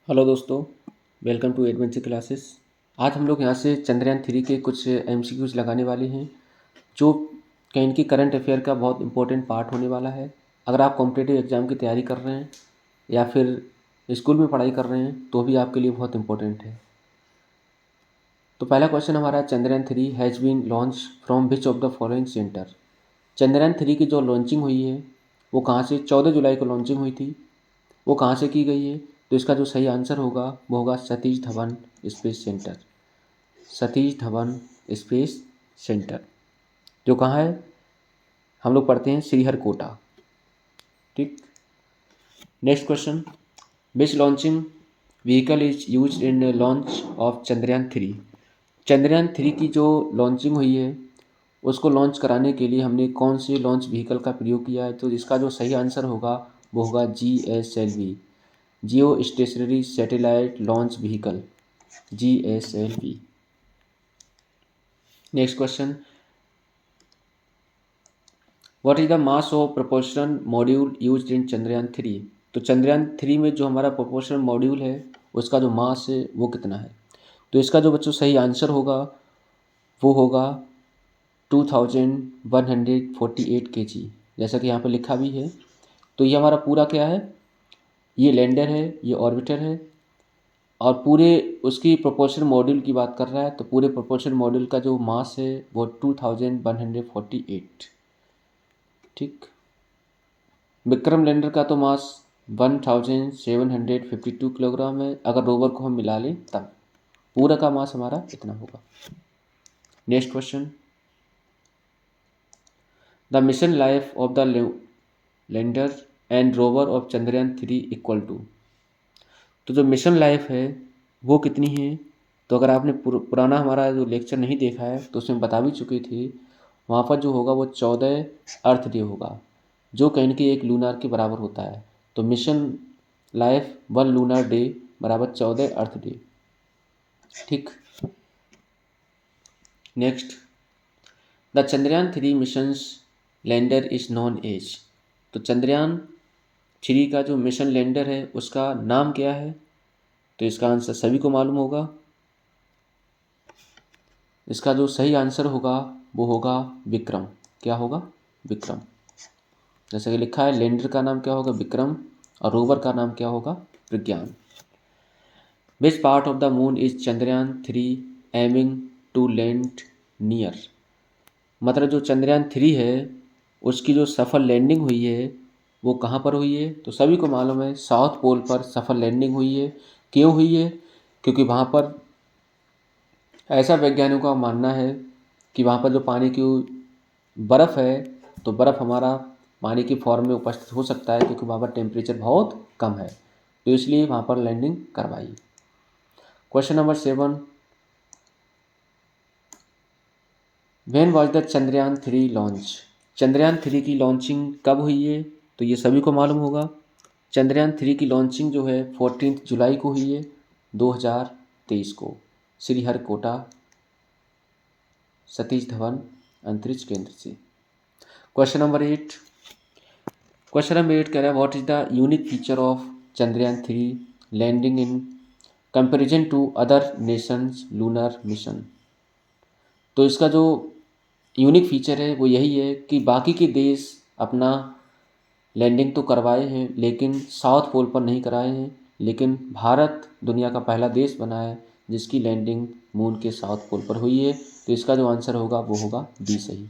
Hello दोस्तों, welcome to adventure classes. आज हम लोग यहाँ से चंद्रयान 3 के कुछ एमसीक्यूज लगाने वाले हैं जो कि इनकी करंट अफेयर का बहुत इंपॉर्टेंट पार्ट होने वाला है। अगर आप कॉम्पिटिटिव एग्ज़ाम की तैयारी कर रहे हैं या फिर स्कूल में पढ़ाई कर रहे हैं तो भी आपके लिए बहुत इंपॉर्टेंट है। तो पहला क्वेश्चन हमारा, Chandrayaan 3 has been launch from which of the following centre. Chandrayaan 3 की जो लॉन्चिंग हुई है वो कहाँ से, 14 जुलाई को लॉन्चिंग हुई थी। वो कहाँ से की गई है? तो इसका जो सही आंसर होगा वो होगा Satish Dhawan space centre. Satish Dhawan space centre जो कहाँ है, हम लोग पढ़ते हैं श्रीहरिकोटा। ठीक। Next question, which launching vehicle is use in launch of Chandrayaan 3। Chandrayaan 3 की जो लॉन्चिंग हुई है उसको लॉन्च कराने के लिए हमने कौन से लॉन्च व्हीकल का प्रयोग किया है? तो इसका जो सही आंसर होगा वो होगा GSLV, Jio stationery satellite launch vehicle, GSLV। Next question, what is the mass of proportion module used in Chandrayaan 3। तो चंद्रयान 3 में जो हमारा प्रोपोर्शन मॉड्यूल है उसका जो मास है वो कितना है? तो इसका जो बच्चों सही आंसर होगा वो होगा 2148 kg, जैसा कि यहाँ पर लिखा भी है। तो ये हमारा पूरा क्या है, ये लैंडर है, ये ऑर्बिटर है, और पूरे उसकी प्रोपोर्शन मॉड्यूल की बात कर रहा है। तो पूरे प्रोपोर्शन मॉड्यूल का जो मास है वो 2148। ठीक। विक्रम लैंडर का तो मास 1752 किलोग्राम है। अगर रोवर को हम मिला लें तब पूरा का मास हमारा इतना होगा। Next question, the mission life of the lander and rover of Chandrayaan 3 equal to. तो जो मिशन लाइफ है वो कितनी है? तो अगर आपने पुराना हमारा जो लेक्चर नहीं देखा है तो उसमें बता भी चुके थे। वहाँ पर जो होगा वो 14 अर्थ डे होगा, जो कहीं कि एक लूनार के बराबर होता है। तो मिशन लाइफ 1 लूनार डे बराबर 14 अर्थ डे। ठीक। Next, the Chandrayaan 3 missions lander is known as. तो चंद्रयान 3 का जो मिशन लैंडर है उसका नाम क्या है? तो इसका आंसर सभी को मालूम होगा। इसका जो सही आंसर होगा वो होगा विक्रम। क्या होगा? विक्रम। जैसे कि लिखा है, लैंडर का नाम क्या होगा? विक्रम, और रोवर का नाम क्या होगा? Pragyan. Which part of the moon is Chandrayaan 3 aiming to land near. मतलब जो चंद्रयान 3 है उसकी जो सफल लैंडिंग हुई है वो कहाँ पर हुई है? तो सभी को मालूम है, साउथ पोल पर सफल लैंडिंग हुई है। क्यों हुई है? क्योंकि वहाँ पर ऐसा वैज्ञानिकों का मानना है कि वहाँ पर जो पानी की बर्फ़ है तो बर्फ़ हमारा पानी की फॉर्म में उपस्थित हो सकता है, क्योंकि वहाँ पर टेम्परेचर बहुत कम है, तो इसलिए वहाँ पर लैंडिंग करवाई। Question number 7, when was the Chandrayaan 3 launch. Chandrayaan 3 की लॉन्चिंग कब हुई है? तो ये सभी को मालूम होगा। चंद्रयान 3 की लॉन्चिंग जो है 14 जुलाई को हुई है 2023 को, श्रीहरिकोटा सतीश धवन अंतरिक्ष केंद्र से। क्वेश्चन नंबर 8, क्वेश्चन नंबर 8 कह रहा है, what is the unique feature of Chandrayaan 3 landing in comparison to other nations lunar mission. तो इसका जो यूनिक फीचर है वो यही है कि बाकी के देश अपना लैंडिंग तो करवाए हैं लेकिन साउथ पोल पर नहीं कराए हैं, लेकिन भारत दुनिया का पहला देश बना है जिसकी लैंडिंग मून के साउथ पोल पर हुई है। तो इसका जो आंसर होगा वो होगा डी सही।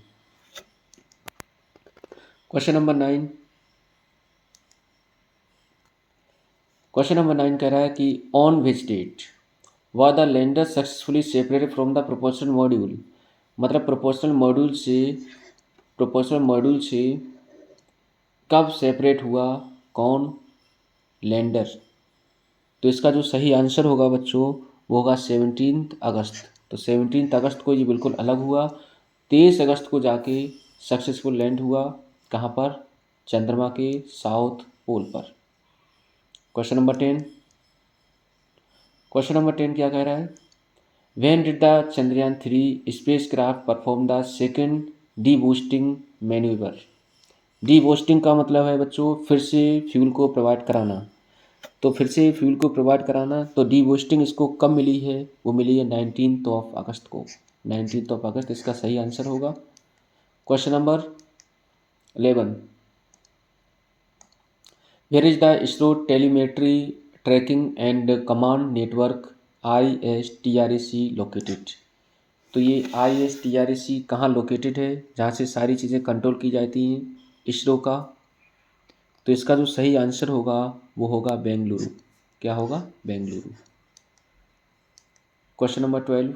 क्वेश्चन नंबर 9, क्वेश्चन नंबर 9 कह रहा है कि on which date were the lander successfully separated from the proportional module. मतलब प्रोपोर्शनल मॉड्यूल से कब सेपरेट हुआ कौन? लैंडर। तो इसका जो सही आंसर होगा बच्चों वो होगा 17 अगस्त। तो 17 अगस्त को ये बिल्कुल अलग हुआ। 23 अगस्त को जाके सक्सेसफुल लैंड हुआ। कहाँ पर? चंद्रमा के साउथ पोल पर। क्वेश्चन नंबर 10, क्वेश्चन नंबर 10 क्या कह रहा है, when did the Chandrayaan 3 spacecraft perform the second D boosting manoeuvre. D boosting का मतलब है बच्चों फिर से फ्यूल को प्रोवाइड कराना। तो फिर से फ्यूल को प्रोवाइड कराना। तो डीबूस्टिंग इसको कब मिली है? वो मिली है 19 अगस्त को। 19 अगस्त इसका सही आंसर होगा। Question number 11, where is the ISRO telemetry tracking and command network ISTRAC located? तो ये ISTRAC कहाँ लोकेटेड है, जहाँ से सारी चीज़ें कंट्रोल की जाती हैं इसरो का? तो इसका जो सही आंसर होगा वो होगा बेंगलुरु। क्या होगा? Bengaluru. Question number 12,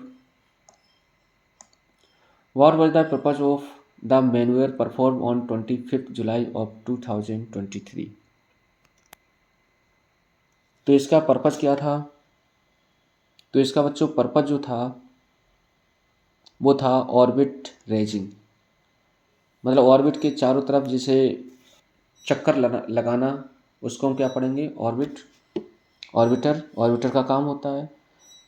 what was the purpose of the manure perform on 25 July of 2023? तो इसका पर्पज क्या था? तो इसका बच्चों पर्पज जो था वो था ऑर्बिट रेजिंग, मतलब ऑर्बिट के चारों तरफ जिसे चक्कर लगाना, उसको हम क्या पढ़ेंगे? ऑर्बिटर का काम होता है।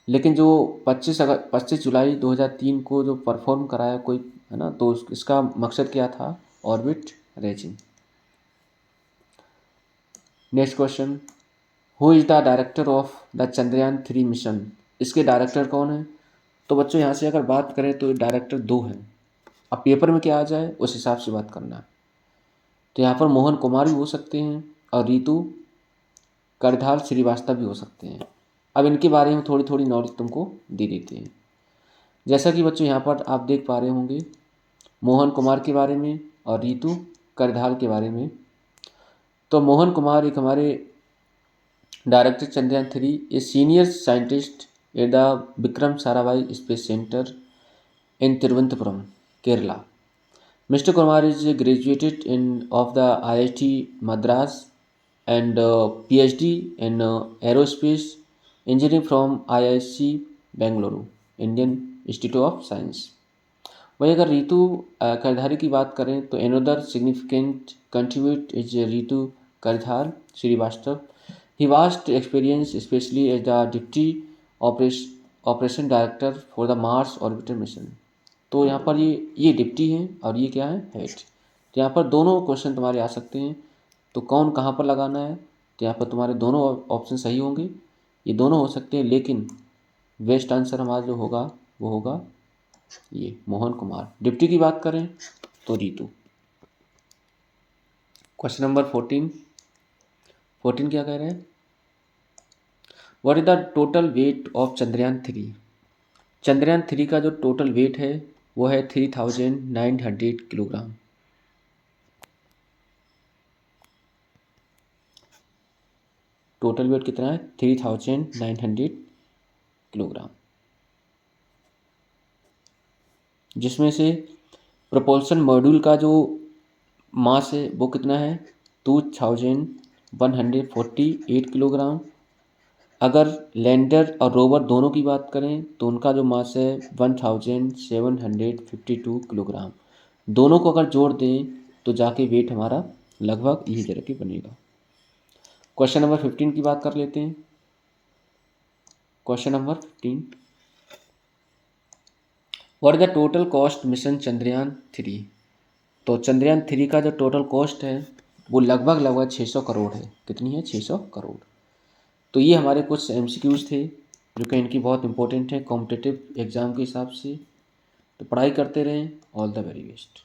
लेकिन जो 25 जुलाई 2003 को जो परफॉर्म कराया कोई, है ना, तो इसका मकसद क्या था? Orbit raising. Next question, who is the director of the Chandrayaan 3 mission? इसके डायरेक्टर कौन है? तो बच्चों यहाँ से अगर बात करें तो डायरेक्टर 2 हैं। अब पेपर में क्या आ जाए उस हिसाब से बात करना है। तो यहाँ पर मोहन कुमार भी हो सकते हैं और रितु करधाल श्रीवास्तव भी हो सकते हैं। अब इनके बारे में थोड़ी थोड़ी नॉलेज तुमको दे देते हैं। जैसा कि बच्चों यहाँ पर आप देख पा रहे होंगे, मोहन कुमार के बारे में और रितु करधाल के बारे में। तो मोहन कुमार एक हमारे director Chandrayaan 3, a senior scientist at the Vikram Sarabhai space centre in Thiruvananthapuram, Kerala. Mr. Kumar is graduated of the IIT Madras and PhD in aerospace engineering from IIC Bengaluru, Indian Institute of Science। वही अगर रितु करधारी की बात करें तो another significant contribute is Ritu करधार Srivastava. He vast experience especially as the Deputy Operation Director for the Mars Orbiter Mission। तो यहाँ पर ये डिप्टी हैं और ये क्या है? हेड। तो यहाँ पर दोनों क्वेश्चन तुम्हारे आ सकते हैं। तो कौन कहाँ पर लगाना है? तो यहाँ पर तुम्हारे दोनों ऑप्शन सही होंगे, ये दोनों हो सकते हैं, लेकिन बेस्ट आंसर हमारा जो होगा वो होगा ये मोहन कुमार। डिप्टी की बात करें तो रितु। क्वेश्चन नंबर 14 क्या कह रहे हैं? What is the total weight of Chandrayaan 3? Chandrayaan 3 का जो टोटल वेट है वो है 3900 किलोग्राम। टोटल वेट कितना है? 3900 किलोग्राम, जिसमें से प्रोपल्शन मॉड्यूल का जो मास है वो कितना है? 2148 किलोग्राम। अगर लैंडर और रोवर दोनों की बात करें तो उनका जो मास है 1752 किलोग्राम। दोनों को अगर जोड़ दें तो जाके वेट हमारा लगभग इसी तरह के बनेगा। क्वेश्चन नंबर 15 की बात कर लेते हैं। Question number 15, what is the total cost mission Chandrayaan 3? तो चंद्रयान 3 का जो टोटल कॉस्ट है वो लगभग 600 करोड़ है। कितनी है? 600 करोड़। तो ये हमारे कुछ MCQs थे जो कि इनकी बहुत इंपॉर्टेंट है कॉम्पिटिटिव एग्जाम के हिसाब से। तो पढ़ाई करते रहें। All the very best.